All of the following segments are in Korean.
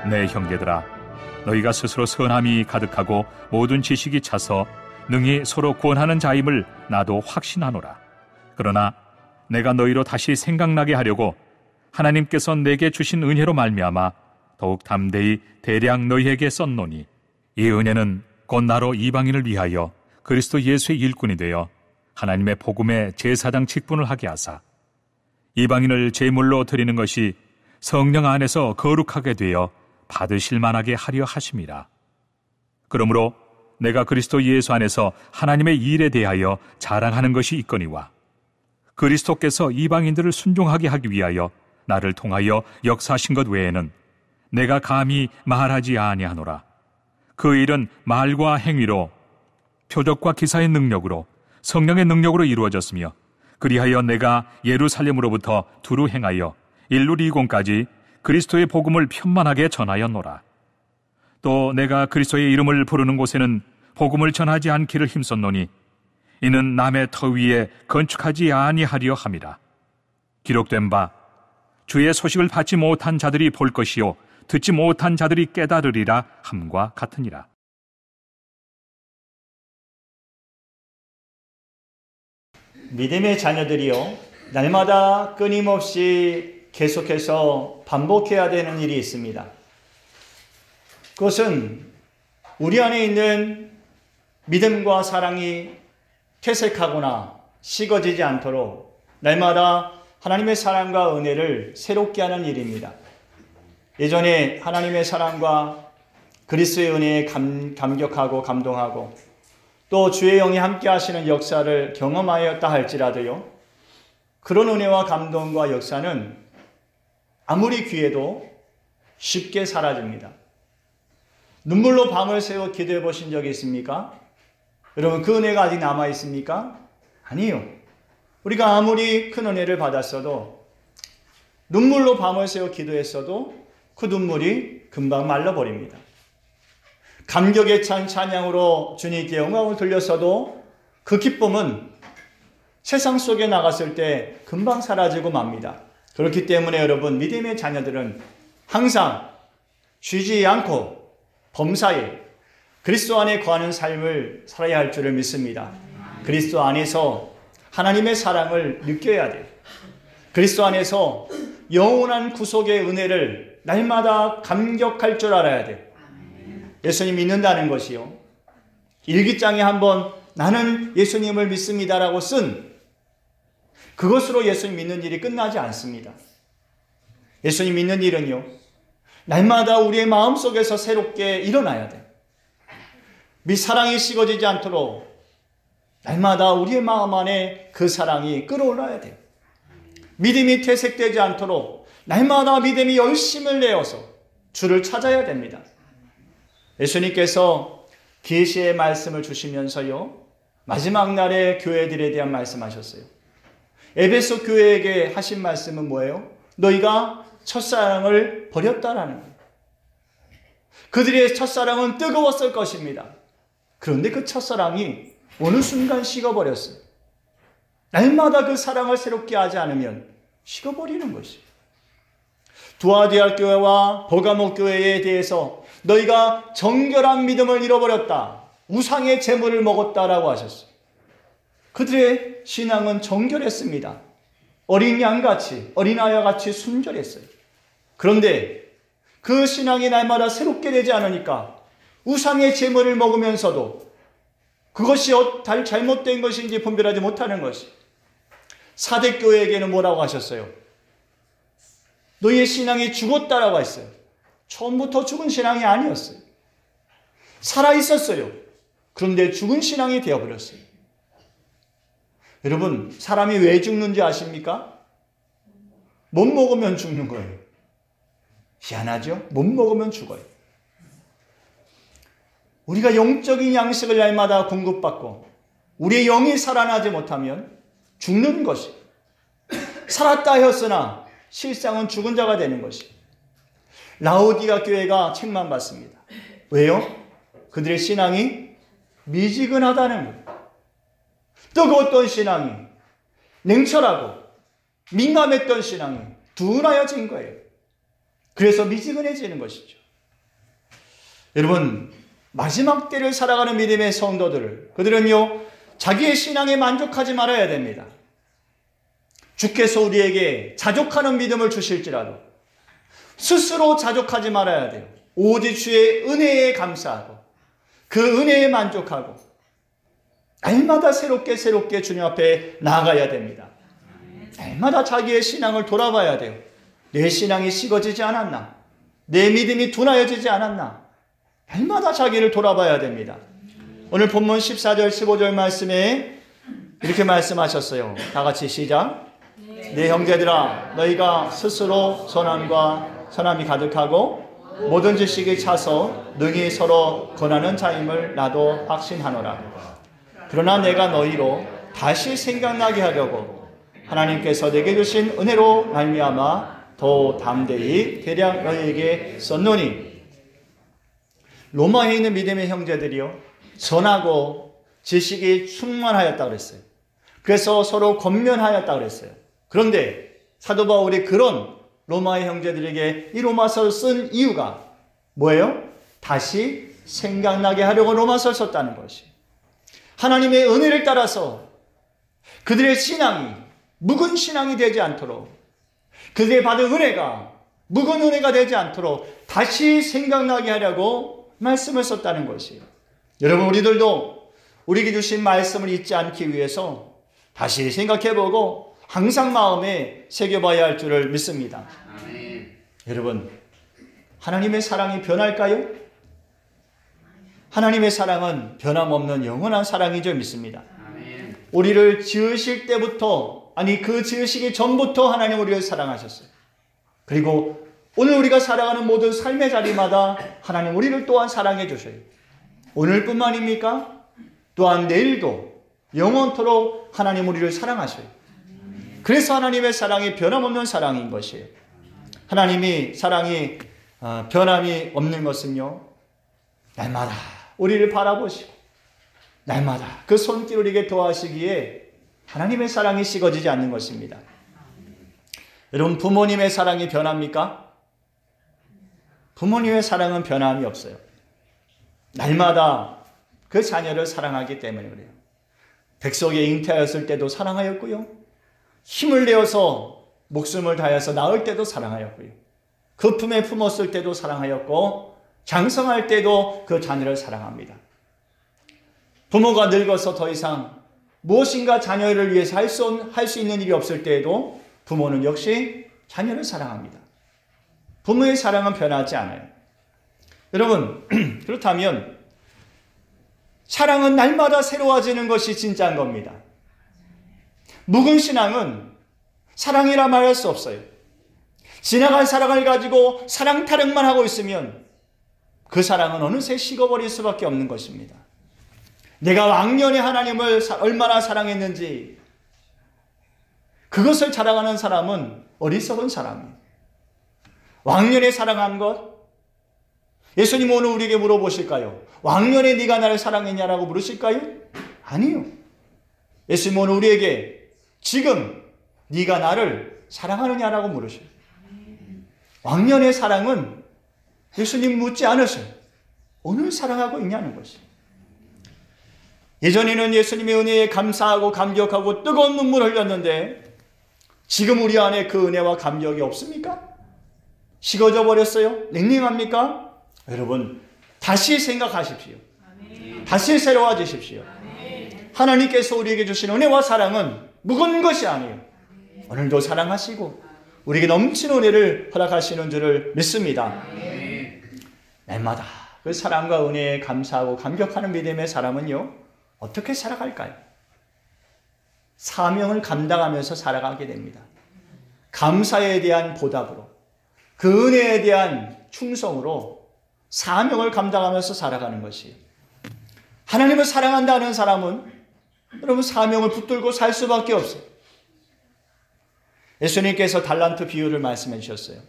내 형제들아, 너희가 스스로 선함이 가득하고 모든 지식이 차서 능히 서로 구원하는 자임을 나도 확신하노라. 그러나 내가 너희로 다시 생각나게 하려고 하나님께서 내게 주신 은혜로 말미암아 더욱 담대히 대략 너희에게 썼노니, 이 은혜는 곧 나로 이방인을 위하여 그리스도 예수의 일꾼이 되어 하나님의 복음의 제사장 직분을 하게 하사 이방인을 제물로 드리는 것이 성령 안에서 거룩하게 되어 받으실 만하게 하려 하심이라. 그러므로 내가 그리스도 예수 안에서 하나님의 일에 대하여 자랑하는 것이 있거니와, 그리스도께서 이방인들을 순종하게 하기 위하여 나를 통하여 역사하신 것 외에는 내가 감히 말하지 아니하노라. 그 일은 말과 행위로, 표적과 기사의 능력으로, 성령의 능력으로 이루어졌으며, 그리하여 내가 예루살렘으로부터 두루 행하여 일루리곤까지 그리스도의 복음을 편만하게 전하였노라. 또 내가 그리스도의 이름을 부르는 곳에는 복음을 전하지 않기를 힘썼노니, 이는 남의 터 위에 건축하지 아니하려 함이라. 기록된 바 주의 소식을 받지 못한 자들이 볼 것이요 듣지 못한 자들이 깨달으리라 함과 같으니라. 믿음의 자녀들이요, 날마다 끊임없이 계속해서 반복해야 되는 일이 있습니다. 그것은 우리 안에 있는 믿음과 사랑이 퇴색하거나 식어지지 않도록 날마다 하나님의 사랑과 은혜를 새롭게 하는 일입니다. 예전에 하나님의 사랑과 그리스도의 은혜에 감격하고 감동하고 또 주의 영이 함께 하시는 역사를 경험하였다 할지라도요, 그런 은혜와 감동과 역사는 아무리 귀해도 쉽게 사라집니다. 눈물로 밤을 새워 기도해 보신 적이 있습니까? 여러분, 그 은혜가 아직 남아 있습니까? 아니요. 우리가 아무리 큰 은혜를 받았어도, 눈물로 밤을 새워 기도했어도 그 눈물이 금방 말라버립니다. 감격에 찬 찬양으로 주님께 영광을 돌렸어도 그 기쁨은 세상 속에 나갔을 때 금방 사라지고 맙니다. 그렇기 때문에 여러분, 믿음의 자녀들은 항상 쉬지 않고 범사에 그리스도 안에 거하는 삶을 살아야 할 줄을 믿습니다. 그리스도 안에서 하나님의 사랑을 느껴야 돼요. 그리스도 안에서 영원한 구속의 은혜를 날마다 감격할 줄 알아야 돼요. 예수님 믿는다는 것이요, 일기장에 한번 나는 예수님을 믿습니다라고 쓴 그것으로 예수님 믿는 일이 끝나지 않습니다. 예수님 믿는 일은요, 날마다 우리의 마음속에서 새롭게 일어나야 돼요. 사랑이 식어지지 않도록 날마다 우리의 마음 안에 그 사랑이 끌어올라야 돼요. 믿음이 퇴색되지 않도록 날마다 믿음이 열심을 내어서 주를 찾아야 됩니다. 예수님께서 계시의 말씀을 주시면서요, 마지막 날에 교회들에 대한 말씀하셨어요. 에베소 교회에게 하신 말씀은 뭐예요? 너희가 첫사랑을 버렸다라는 거예요. 그들의 첫사랑은 뜨거웠을 것입니다. 그런데 그 첫사랑이 어느 순간 식어버렸어요. 날마다 그 사랑을 새롭게 하지 않으면 식어버리는 것이에요. 두아디아 교회와 버가모 교회에 대해서 너희가 정결한 믿음을 잃어버렸다, 우상의 제물을 먹었다라고 하셨어요. 그들의 신앙은 정결했습니다. 어린 양같이, 어린아이와 같이 순결했어요. 그런데 그 신앙이 날마다 새롭게 되지 않으니까 우상의 제물을 먹으면서도 그것이 잘못된 것인지 분별하지 못하는 것이, 사대교회에게는 뭐라고 하셨어요? 너희의 신앙이 죽었다라고 했어요. 처음부터 죽은 신앙이 아니었어요. 살아있었어요. 그런데 죽은 신앙이 되어버렸어요. 여러분, 사람이 왜 죽는지 아십니까? 못 먹으면 죽는 거예요. 희한하죠? 못 먹으면 죽어요. 우리가 영적인 양식을 날마다 공급받고 우리의 영이 살아나지 못하면 죽는 것이, 살았다 하였으나 실상은 죽은 자가 되는 것이. 라오디가 교회가 책망받습니다. 왜요? 그들의 신앙이 미지근하다는 거예요. 뜨거웠던 신앙이 냉철하고 민감했던 신앙이 둔하여진 거예요. 그래서 미지근해지는 것이죠. 여러분, 마지막 때를 살아가는 믿음의 성도들, 그들은요, 자기의 신앙에 만족하지 말아야 됩니다. 주께서 우리에게 자족하는 믿음을 주실지라도 스스로 자족하지 말아야 돼요. 오직 주의 은혜에 감사하고 그 은혜에 만족하고 날마다 새롭게 주님 앞에 나아가야 됩니다. 날마다 자기의 신앙을 돌아봐야 돼요. 내 신앙이 식어지지 않았나? 내 믿음이 둔하여지지 않았나? 날마다 자기를 돌아봐야 됩니다. 오늘 본문 14절 15절 말씀에 이렇게 말씀하셨어요. 다 같이 시작. 내 형제들아, 너희가 스스로 선함이 가득하고 모든 지식이 차서 능히 서로 권하는 자임을 나도 확신하노라. 그러나 내가 너희로 다시 생각나게 하려고 하나님께서 내게 주신 은혜로 말미암아 더 담대히 대략 너희에게 썼노니. 로마에 있는 믿음의 형제들이요, 선하고 지식이 충만하였다 그랬어요. 그래서 서로 권면하였다 그랬어요. 그런데 사도 바울이 그런 로마의 형제들에게 이 로마서를 쓴 이유가 뭐예요? 다시 생각나게 하려고 로마서를 썼다는 것이. 하나님의 은혜를 따라서 그들의 신앙이 묵은 신앙이 되지 않도록, 그들의 받은 은혜가 묵은 은혜가 되지 않도록 다시 생각나게 하려고 말씀을 썼다는 것이에요. 여러분, 우리들도 우리에게 주신 말씀을 잊지 않기 위해서 다시 생각해보고 항상 마음에 새겨봐야 할 줄을 믿습니다. 아멘. 여러분, 하나님의 사랑이 변할까요? 하나님의 사랑은 변함없는 영원한 사랑이죠, 믿습니다. 아멘. 우리를 지으실 때부터, 아니 그 지으시기 전부터 하나님 우리를 사랑하셨어요. 그리고 오늘 우리가 살아가는 모든 삶의 자리마다 하나님 우리를 또한 사랑해 주셔요. 오늘뿐만입니까? 또한 내일도 영원토록 하나님 우리를 사랑하셔요. 그래서 하나님의 사랑이 변함없는 사랑인 것이에요. 하나님이 사랑이 변함이 없는 것은요, 날마다 우리를 바라보시고 날마다 그 손길 우리에게 도와주시기에 하나님의 사랑이 식어지지 않는 것입니다. 여러분, 부모님의 사랑이 변합니까? 부모님의 사랑은 변함이 없어요. 날마다 그 자녀를 사랑하기 때문에 그래요. 백석에 잉태하였을 때도 사랑하였고요, 힘을 내어서 목숨을 다해서 낳을 때도 사랑하였고요, 그 품에 품었을 때도 사랑하였고, 장성할 때도 그 자녀를 사랑합니다. 부모가 늙어서 더 이상 무엇인가 자녀를 위해서 할 수 있는 일이 없을 때에도 부모는 역시 자녀를 사랑합니다. 부모의 사랑은 변하지 않아요. 여러분, 그렇다면 사랑은 날마다 새로워지는 것이 진짜인 겁니다. 묵은 신앙은 사랑이라 말할 수 없어요. 지나간 사랑을 가지고 사랑 타령만 하고 있으면 그 사랑은 어느새 식어버릴 수밖에 없는 것입니다. 내가 왕년에 하나님을 얼마나 사랑했는지 그것을 자랑하는 사람은 어리석은 사람이에요. 왕년에 사랑한 것, 예수님 오늘 우리에게 물어보실까요? 왕년에 네가 나를 사랑했냐라고 물으실까요? 아니요. 예수님 오늘 우리에게 지금 네가 나를 사랑하느냐라고 물으셔요. 왕년의 사랑은 예수님 묻지 않으셔요. 오늘 사랑하고 있냐는 것이에요. 예전에는 예수님의 은혜에 감사하고 감격하고 뜨거운 눈물을 흘렸는데 지금 우리 안에 그 은혜와 감격이 없습니까? 식어져 버렸어요? 냉랭합니까? 여러분, 다시 생각하십시오. 다시 새로워지십시오. 하나님께서 우리에게 주신 은혜와 사랑은 묵은 것이 아니에요. 오늘도 사랑하시고 우리에게 넘치는 은혜를 허락하시는 줄을 믿습니다. 날마다 그 사랑과 은혜에 감사하고 감격하는 믿음의 사람은요, 어떻게 살아갈까요? 사명을 감당하면서 살아가게 됩니다. 감사에 대한 보답으로, 그 은혜에 대한 충성으로 사명을 감당하면서 살아가는 것이에요. 하나님을 사랑한다는 사람은 여러분 사명을 붙들고 살 수밖에 없어요. 예수님께서 달란트 비유를 말씀해 주셨어요.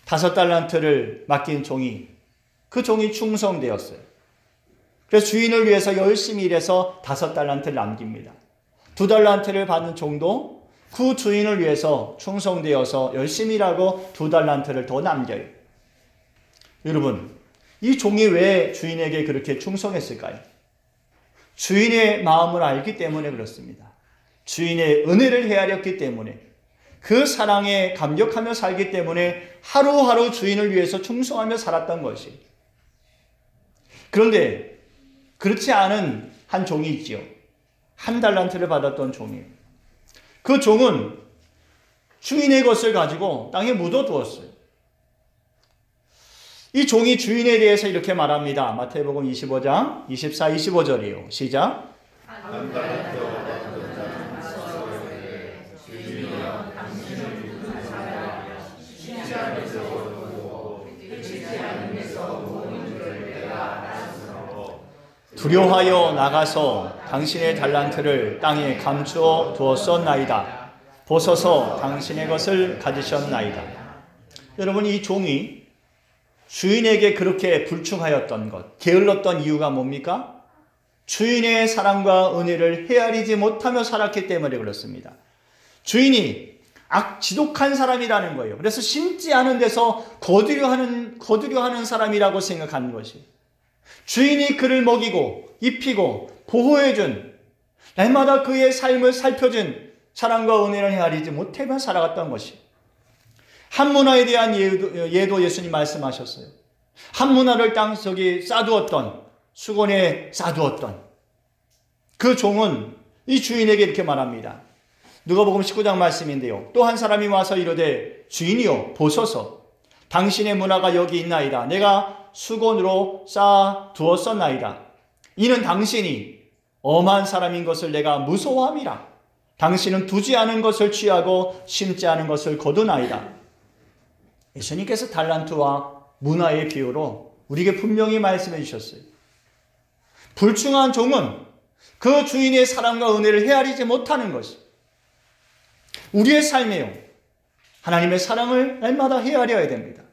5달란트를 맡긴 종이, 그 종이 충성되었어요. 그래서 주인을 위해서 열심히 일해서 5달란트를 남깁니다. 2달란트를 받는 종도 그 주인을 위해서 충성되어서 열심히 일하고 2달란트를 더 남겨요. 여러분, 이 종이 왜 주인에게 그렇게 충성했을까요? 주인의 마음을 알기 때문에 그렇습니다. 주인의 은혜를 헤아렸기 때문에, 그 사랑에 감격하며 살기 때문에 하루하루 주인을 위해서 충성하며 살았던 것이. 그런데 그렇지 않은 한 종이 있지요. 한 달란트를 받았던 종이에요. 그 종은 주인의 것을 가지고 땅에 묻어두었어요. 이 종이 주인에 대해서 이렇게 말합니다. 마태복음 25장 24, 25절이에요. 시작. 두려워하여 나가서 당신의 달란트를 땅에 감추어 두었었나이다. 보소서 당신의 것을 가지셨나이다. 여러분, 이 종이 주인에게 그렇게 불충하였던 것, 게을렀던 이유가 뭡니까? 주인의 사랑과 은혜를 헤아리지 못하며 살았기 때문에 그렇습니다. 주인이 지독한 사람이라는 거예요. 그래서 심지 않은 데서 거두려 하는 사람이라고 생각하는 것이. 주인이 그를 먹이고 입히고 보호해준, 날마다 그의 삶을 살펴준 사랑과 은혜를 헤아리지 못하며 살아갔던 것이. 한 문화에 대한 예도 예수님 말씀하셨어요. 한 문화를 땅속에 쌓아두었던, 수건에 쌓아두었던 그 종은 이 주인에게 이렇게 말합니다. 누가복음 19장 말씀인데요. 또 한 사람이 와서 이르되 주인이여 보소서 당신의 문화가 여기 있나이다. 내가 수건으로 쌓아두었었나이다. 이는 당신이 엄한 사람인 것을 내가 무서워함이라. 당신은 두지 않은 것을 취하고 심지 않은 것을 거두나이다. 예수님께서 달란트와 문화의 비유로 우리에게 분명히 말씀해 주셨어요. 불충한 종은 그 주인의 사랑과 은혜를 헤아리지 못하는 것이. 우리의 삶에요, 하나님의 사랑을 날마다 헤아려야 됩니다.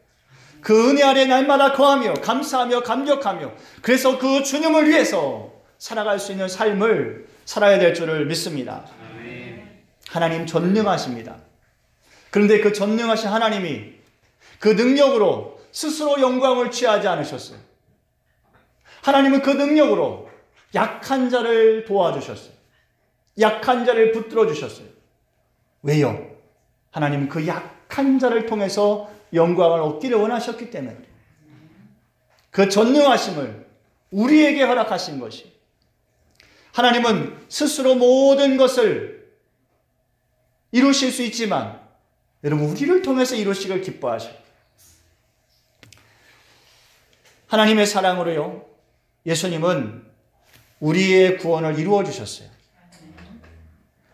그 은혜 아래 날마다 거하며 감사하며 감격하며, 그래서 그 주님을 위해서 살아갈 수 있는 삶을 살아야 될 줄을 믿습니다. 하나님 전능하십니다. 그런데 그 전능하신 하나님이 그 능력으로 스스로 영광을 취하지 않으셨어요. 하나님은 그 능력으로 약한 자를 도와주셨어요. 약한 자를 붙들어 주셨어요. 왜요? 하나님은 그 약한 자를 통해서 영광을 얻기를 원하셨기 때문에 그래요. 그 전능하심을 우리에게 허락하신 것이. 하나님은 스스로 모든 것을 이루실 수 있지만 여러분, 우리를 통해서 이루시길 기뻐하셔요. 하나님의 사랑으로요, 예수님은 우리의 구원을 이루어 주셨어요.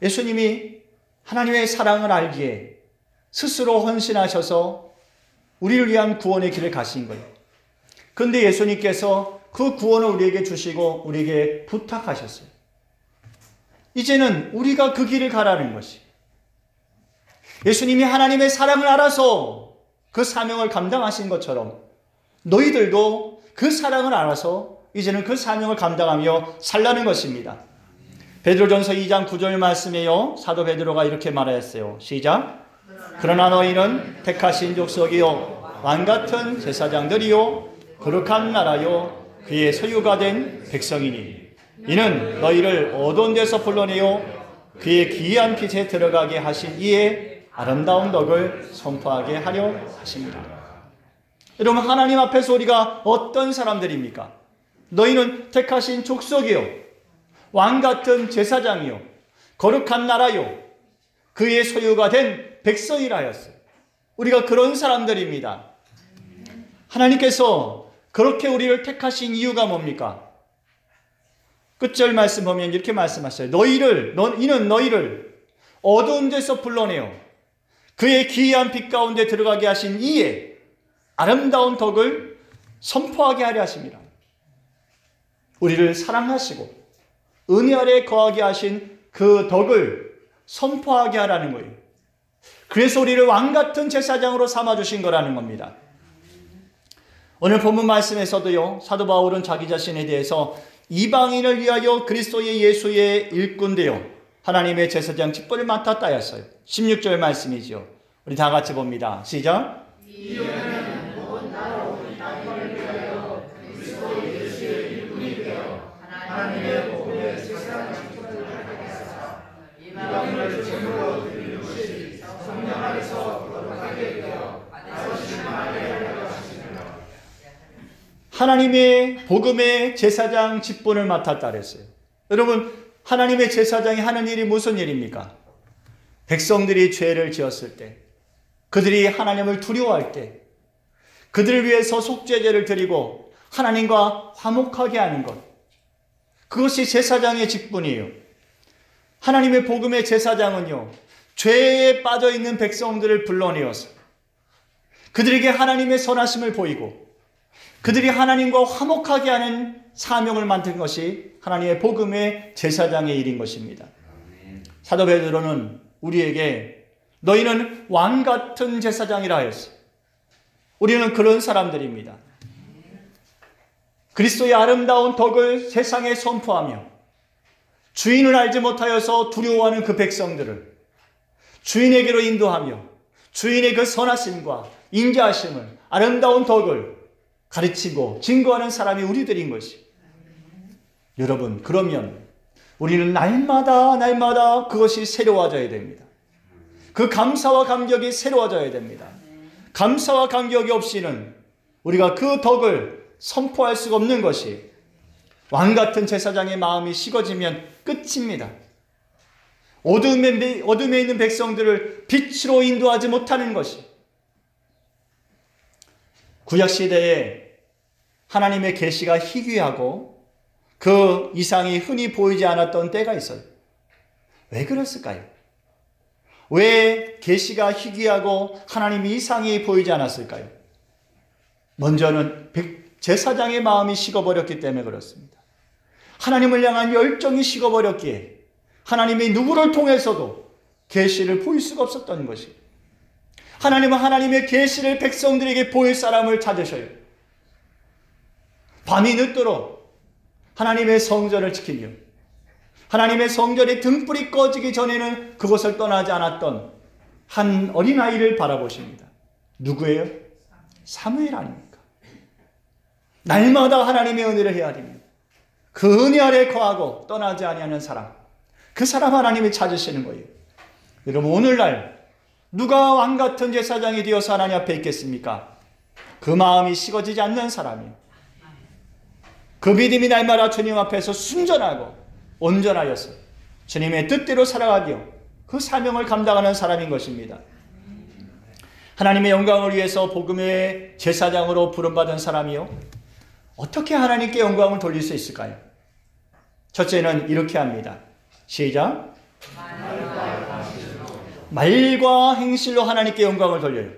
예수님이 하나님의 사랑을 알기에 스스로 헌신하셔서 우리를 위한 구원의 길을 가신 거예요. 그런데 예수님께서 그 구원을 우리에게 주시고 우리에게 부탁하셨어요. 이제는 우리가 그 길을 가라는 것이. 예수님이 하나님의 사랑을 알아서 그 사명을 감당하신 것처럼 너희들도 그 사랑을 알아서 이제는 그 사명을 감당하며 살라는 것입니다. 베드로전서 2장 9절 말씀에요, 사도 베드로가 이렇게 말하였어요. 시작. 그러나 너희는 택하신 족속이요 왕같은 제사장들이요 거룩한 나라요 그의 소유가 된 백성이니 이는 너희를 어두운 데서 불러내어 그의 기이한 빛에 들어가게 하신 이의 아름다운 덕을 선포하게 하려 하십니다. 여러분, 하나님 앞에서 우리가 어떤 사람들입니까? 너희는 택하신 족속이요 왕같은 제사장이요 거룩한 나라요 그의 소유가 된 백성이라 하였어요. 우리가 그런 사람들입니다. 하나님께서 그렇게 우리를 택하신 이유가 뭡니까? 끝절 말씀 보면 이렇게 말씀하셔요. 이는 너희를 어두운 데서 불러내어 그의 기이한 빛 가운데 들어가게 하신 이의 아름다운 덕을 선포하게 하려 하십니다. 우리를 사랑하시고 은혜 아래 거하게 하신 그 덕을 선포하게 하라는 거예요. 그래서 우리를 왕같은 제사장으로 삼아주신 거라는 겁니다. 오늘 본문 말씀에서도요, 사도 바울은 자기 자신에 대해서 이방인을 위하여 그리스도의 예수의 일꾼되어 하나님의 제사장 직분을 맡았다 하였어요. 16절 말씀이죠. 우리 다 같이 봅니다. 시작. 하나님의 복음의 제사장 직분을 맡았다 그랬어요. 여러분, 하나님의 제사장이 하는 일이 무슨 일입니까? 백성들이 죄를 지었을 때, 그들이 하나님을 두려워할 때, 그들을 위해서 속죄제를 드리고 하나님과 화목하게 하는 것, 그것이 제사장의 직분이에요. 하나님의 복음의 제사장은요, 죄에 빠져있는 백성들을 불러내어서 그들에게 하나님의 선하심을 보이고 그들이 하나님과 화목하게 하는 사명을 맡은 것이 하나님의 복음의 제사장의 일인 것입니다. 사도 베드로는 우리에게 너희는 왕 같은 제사장이라 하였어요. 우리는 그런 사람들입니다. 그리스도의 아름다운 덕을 세상에 선포하며 주인을 알지 못하여서 두려워하는 그 백성들을 주인에게로 인도하며 주인의 그 선하심과 인자하심을, 아름다운 덕을 가르치고 증거하는 사람이 우리들인 것이. 여러분, 그러면 우리는 날마다 그것이 새로워져야 됩니다. 그 감사와 감격이 새로워져야 됩니다. 감사와 감격이 없이는 우리가 그 덕을 선포할 수가 없는 것이, 왕 같은 제사장의 마음이 식어지면 끝입니다. 어둠에 있는 백성들을 빛으로 인도하지 못하는 것이. 구약시대에 하나님의 계시가 희귀하고 그 이상이 흔히 보이지 않았던 때가 있어요. 왜 그랬을까요? 왜 계시가 희귀하고 하나님의 이상이 보이지 않았을까요? 먼저는 제사장의 마음이 식어버렸기 때문에 그렇습니다. 하나님을 향한 열정이 식어버렸기에 하나님이 누구를 통해서도 계시를 보일 수가 없었던 것이. 하나님은 하나님의 계시를 백성들에게 보일 사람을 찾으셔요. 밤이 늦도록 하나님의 성전을 지키며 하나님의 성전의 등불이 꺼지기 전에는 그곳을 떠나지 않았던 한 어린아이를 바라보십니다. 누구예요? 사무엘 아닙니까? 날마다 하나님의 은혜를 헤아리며 그 은혜 아래 거하고 떠나지 아니하는 사람, 그 사람 하나님이 찾으시는 거예요. 여러분, 오늘날 누가 왕같은 제사장이 되어서 하나님 앞에 있겠습니까? 그 마음이 식어지지 않는 사람이요, 그 믿음이 날마다 주님 앞에서 순전하고 온전하여서 주님의 뜻대로 살아가며 그 사명을 감당하는 사람인 것입니다. 하나님의 영광을 위해서 복음의 제사장으로 부름받은 사람이요, 어떻게 하나님께 영광을 돌릴 수 있을까요? 첫째는 이렇게 합니다. 시작. 말과 행실로 하나님께 영광을 돌려요.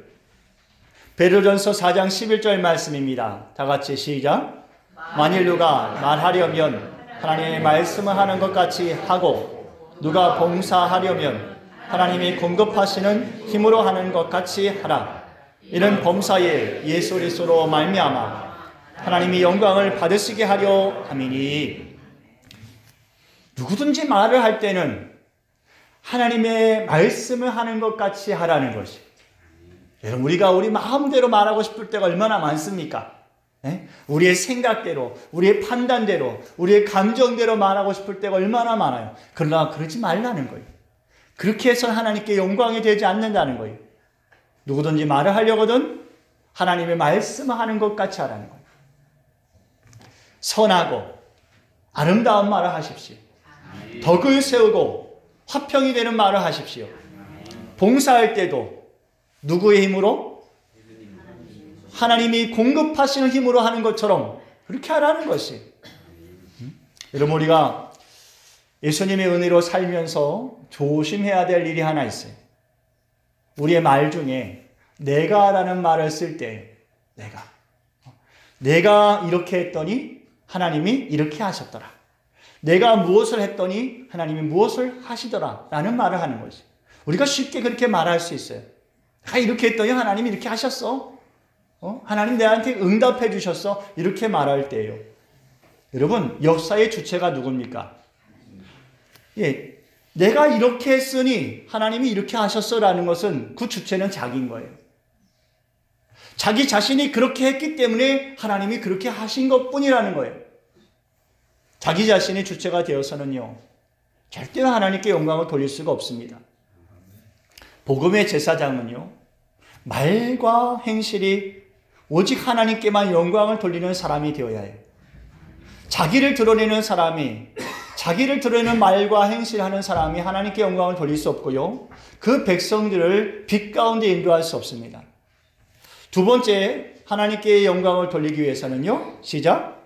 베드로전서 4장 11절 말씀입니다. 다 같이 시작. 만일 누가 말하려면 하나님의 말씀을 하는 것 같이 하고 누가 봉사하려면 하나님이 공급하시는 힘으로 하는 것 같이 하라. 이는 범사에 예수 그리스도로 말미암아 하나님이 영광을 받으시게 하려 함이니. 누구든지 말을 할 때는 하나님의 말씀을 하는 것 같이 하라는 것이. 여러분, 우리가 우리 마음대로 말하고 싶을 때가 얼마나 많습니까? 우리의 생각대로, 우리의 판단대로, 우리의 감정대로 말하고 싶을 때가 얼마나 많아요. 그러나 그러지 말라는 거예요. 그렇게 해서는 하나님께 영광이 되지 않는다는 거예요. 누구든지 말을 하려거든 하나님의 말씀을 하는 것 같이 하라는 거예요. 선하고 아름다운 말을 하십시오. 덕을 세우고 화평이 되는 말을 하십시오. 봉사할 때도 누구의 힘으로? 하나님이 공급하시는 힘으로 하는 것처럼 그렇게 하라는 것이. 여러분, 우리가 예수님의 은혜로 살면서 조심해야 될 일이 하나 있어요. 우리의 말 중에 내가라는 말을 쓸 때 내가 이렇게 했더니 하나님이 이렇게 하셨더라. 내가 무엇을 했더니 하나님이 무엇을 하시더라 라는 말을 하는 것이. 우리가 쉽게 그렇게 말할 수 있어요. 이렇게 했더니 하나님이 이렇게 하셨어. 하나님 내한테 응답해 주셨어. 이렇게 말할 때예요. 여러분, 역사의 주체가 누굽니까? 내가 이렇게 했으니 하나님이 이렇게 하셨어라는 것은 그 주체는 자기인 거예요. 자기 자신이 그렇게 했기 때문에 하나님이 그렇게 하신 것뿐이라는 거예요. 자기 자신이 주체가 되어서는요, 절대로 하나님께 영광을 돌릴 수가 없습니다. 복음의 제사장은요, 말과 행실이 오직 하나님께만 영광을 돌리는 사람이 되어야 해요. 자기를 드러내는 사람이, 자기를 드러내는 말과 행실하는 사람이 하나님께 영광을 돌릴 수 없고요. 그 백성들을 빛 가운데 인도할 수 없습니다. 두 번째, 하나님께 영광을 돌리기 위해서는요. 시작.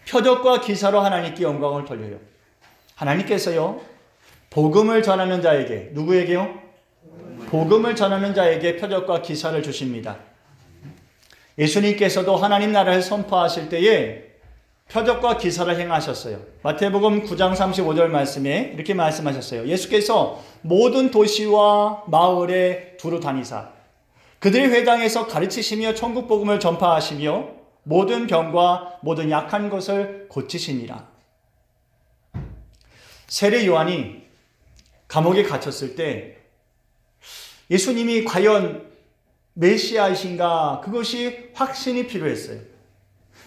표적과 기사로 하나님께 영광을 돌려요. 하나님께서요. 복음을 전하는 자에게, 누구에게요? 복음을 전하는 자에게 표적과 기사를 주십니다. 예수님께서도 하나님 나라를 선포하실 때에 표적과 기사를 행하셨어요. 마태복음 9장 35절 말씀에 이렇게 말씀하셨어요. 예수께서 모든 도시와 마을에 두루 다니사 그들의 회당에서 가르치시며 천국 복음을 전파하시며 모든 병과 모든 약한 것을 고치시니라. 세례 요한이 감옥에 갇혔을 때 예수님이 과연 메시아이신가, 그것이 확신이 필요했어요.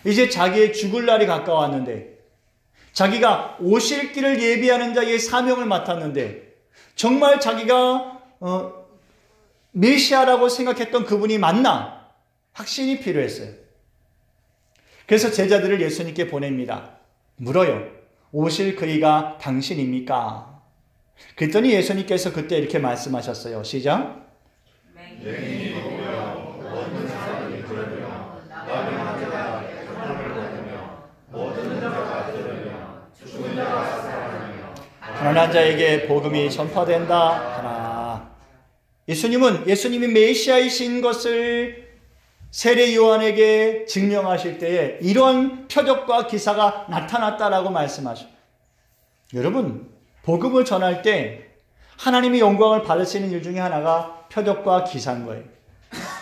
이제 자기의 죽을 날이 가까웠는데, 자기가 오실 길을 예비하는 자의 사명을 맡았는데, 정말 자기가 메시아라고 생각했던 그분이 맞나? 확신이 필요했어요. 그래서 제자들을 예수님께 보냅니다. 물어요. 오실 그이가 당신입니까? 그랬더니 예수님께서 그때 이렇게 말씀하셨어요. 시작. 가난한 자에게 복음이 전파된다 하나. 예수님이 메시아이신 것을 세례 요한에게 증명하실 때에 이런 표적과 기사가 나타났다라고 말씀하셔요. 여러분, 복음을 전할 때 하나님의 영광을 받으시는 일 중에 하나가 표적과 기사인 거예요.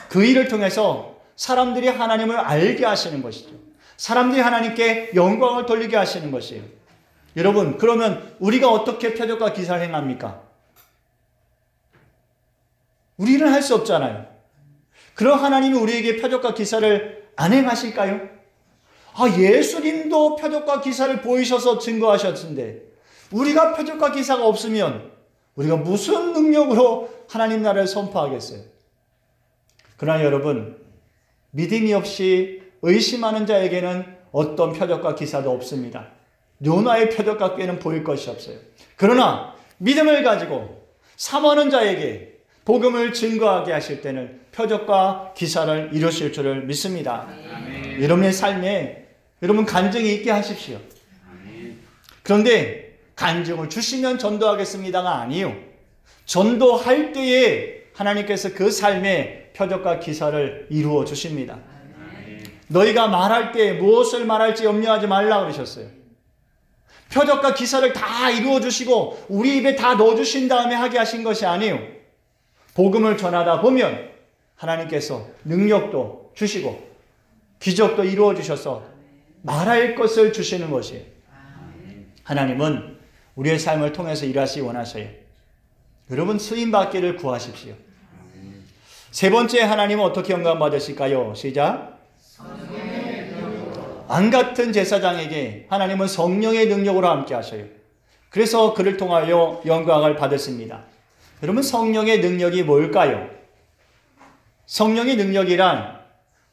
그 일을 통해서 사람들이 하나님을 알게 하시는 것이죠. 사람들이 하나님께 영광을 돌리게 하시는 것이에요. 여러분, 그러면 우리가 어떻게 표적과 기사를 행합니까? 우리는 할 수 없잖아요. 그럼 하나님이 우리에게 표적과 기사를 안 행하실까요? 예수님도 표적과 기사를 보이셔서 증거하셨는데 우리가 표적과 기사가 없으면 우리가 무슨 능력으로 하나님 나라를 선포하겠어요? 그러나 여러분, 믿음이 없이 의심하는 자에게는 어떤 표적과 기사도 없습니다. 요나의 표적과 꾀는 보일 것이 없어요. 그러나 믿음을 가지고 사모하는 자에게 복음을 증거하게 하실 때는 표적과 기사를 이루실 줄을 믿습니다. 아멘. 여러분의 삶에 여러분 간증이 있게 하십시오. 아멘. 그런데 간증을 주시면 전도하겠습니다가 아니요. 전도할 때에 하나님께서 그 삶에 표적과 기사를 이루어 주십니다. 아멘. 너희가 말할 때 무엇을 말할지 염려하지 말라 그러셨어요. 표적과 기사를 다 이루어 주시고 우리 입에 다 넣어 주신 다음에 하게 하신 것이 아니에요. 복음을 전하다 보면 하나님께서 능력도 주시고 기적도 이루어 주셔서 말할 것을 주시는 것이에요. 하나님은 우리의 삶을 통해서 일하시기 원하셔요. 여러분, 쓰임 받기를 구하십시오. 세 번째, 하나님은 어떻게 영광 받으실까요? 시작. 왕 같은 제사장에게 하나님은 성령의 능력으로 함께 하셔요. 그래서 그를 통하여 영광을 받으십니다. 여러분, 성령의 능력이 뭘까요? 성령의 능력이란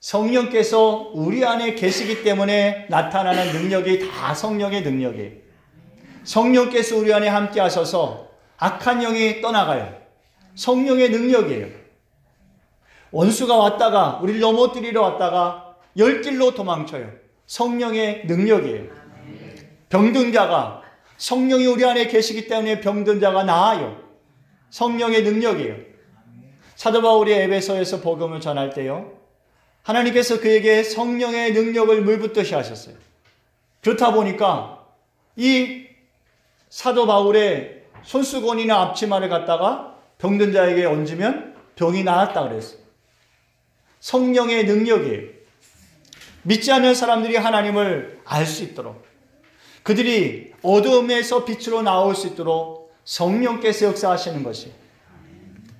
성령께서 우리 안에 계시기 때문에 나타나는 능력이 다 성령의 능력이에요. 성령께서 우리 안에 함께 하셔서 악한 영이 떠나가요. 성령의 능력이에요. 원수가 왔다가 우리를 넘어뜨리러 왔다가 열길로 도망쳐요. 성령의 능력이에요. 병든 자가 성령이 우리 안에 계시기 때문에 병든 자가 나아요. 성령의 능력이에요. 사도 바울이 에베소에서 복음을 전할 때요, 하나님께서 그에게 성령의 능력을 물붓듯이 하셨어요. 그렇다 보니까 이 사도 바울의 손수건이나 앞치마를 갖다가 병든 자에게 얹으면 병이 나았다 그랬어요. 성령의 능력이에요. 믿지 않는 사람들이 하나님을 알 수 있도록, 그들이 어둠에서 빛으로 나올 수 있도록 성령께서 역사하시는 것이에요.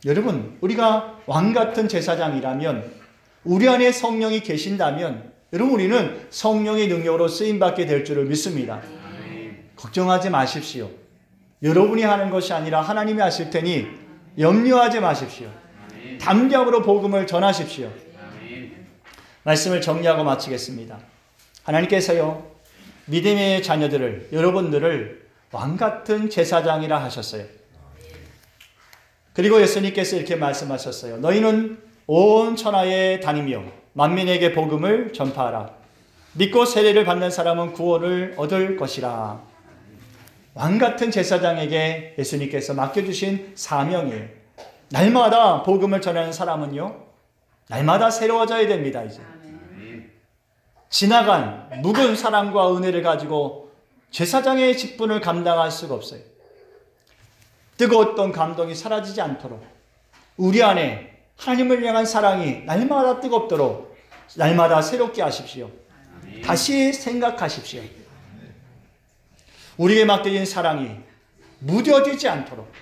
여러분, 우리가 왕같은 제사장이라면, 우리 안에 성령이 계신다면, 여러분, 우리는 성령의 능력으로 쓰임받게 될 줄을 믿습니다. 걱정하지 마십시오. 여러분이 하는 것이 아니라 하나님이 하실 테니 염려하지 마십시오. 담대함으로 복음을 전하십시오. 말씀을 정리하고 마치겠습니다. 하나님께서요, 믿음의 자녀들을, 여러분들을 왕같은 제사장이라 하셨어요. 그리고 예수님께서 이렇게 말씀하셨어요. 너희는 온 천하에 다니며 만민에게 복음을 전파하라. 믿고 세례를 받는 사람은 구원을 얻을 것이라. 왕같은 제사장에게 예수님께서 맡겨주신 사명이에요. 날마다 복음을 전하는 사람은요, 날마다 새로워져야 됩니다. 이제 지나간 묵은 사랑과 은혜를 가지고 제사장의 직분을 감당할 수가 없어요. 뜨거웠던 감동이 사라지지 않도록 우리 안에 하나님을 향한 사랑이 날마다 뜨겁도록 날마다 새롭게 하십시오. 다시 생각하십시오. 우리에게 맡겨진 사랑이 무뎌지지 않도록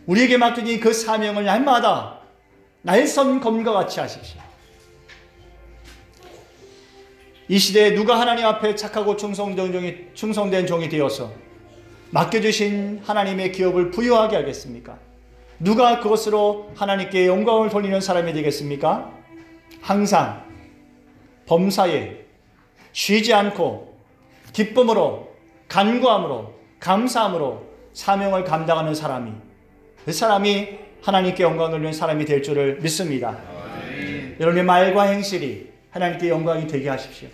우리에게 맡겨진 그 사명을 날마다 날선 검과 같이 하십시오. 이 시대에 누가 하나님 앞에 착하고 충성된 종이 되어서 맡겨주신 하나님의 기업을 부유하게 하겠습니까? 누가 그것으로 하나님께 영광을 돌리는 사람이 되겠습니까? 항상 범사에 쉬지 않고 기쁨으로 간구함으로 감사함으로 사명을 감당하는 사람이, 그 사람이 하나님께 영광을 돌리는 사람이 될 줄을 믿습니다. 여러분의 말과 행실이 하나님께 영광이 되게 하십시오.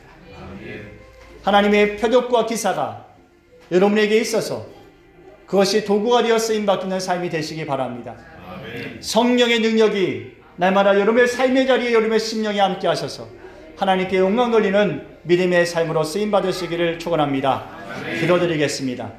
하나님의 표적과 기사가 여러분에게 있어서 그것이 도구가 되어 쓰임받는 삶이 되시기 바랍니다. 성령의 능력이 날마다 여러분의 삶의 자리에 여러분의 심령에 함께 하셔서 하나님께 영광 돌리는 믿음의 삶으로 쓰임받으시기를 축원합니다. 기도드리겠습니다.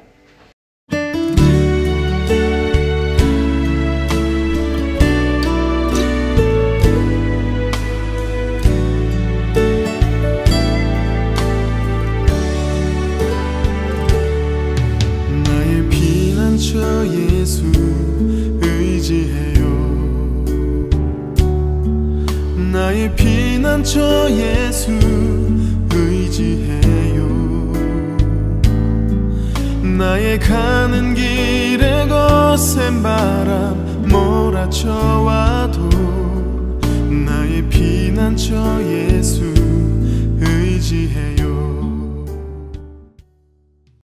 저 예수 의지해요. 나의 피난처 예수 의지해요. 나의 가는 길에 거센 바람 몰아쳐와도 나의 피난처 예수 의지해요.